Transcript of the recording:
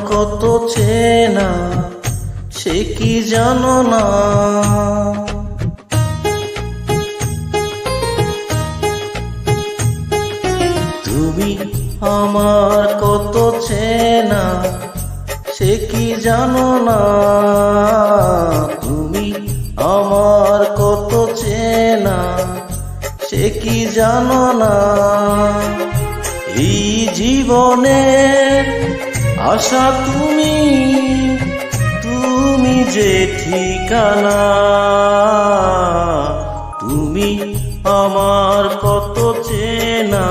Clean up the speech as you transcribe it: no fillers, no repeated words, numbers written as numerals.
কত চেনা সে কি জানো না। তুমি আমার কত চেনা সে কি জানো না। তুমি আমার কত চেনা সে কি জানো না। এই জীবনের আশা তুমি, তুমি যে ঠিকানা। তুমি আমার কত চেনা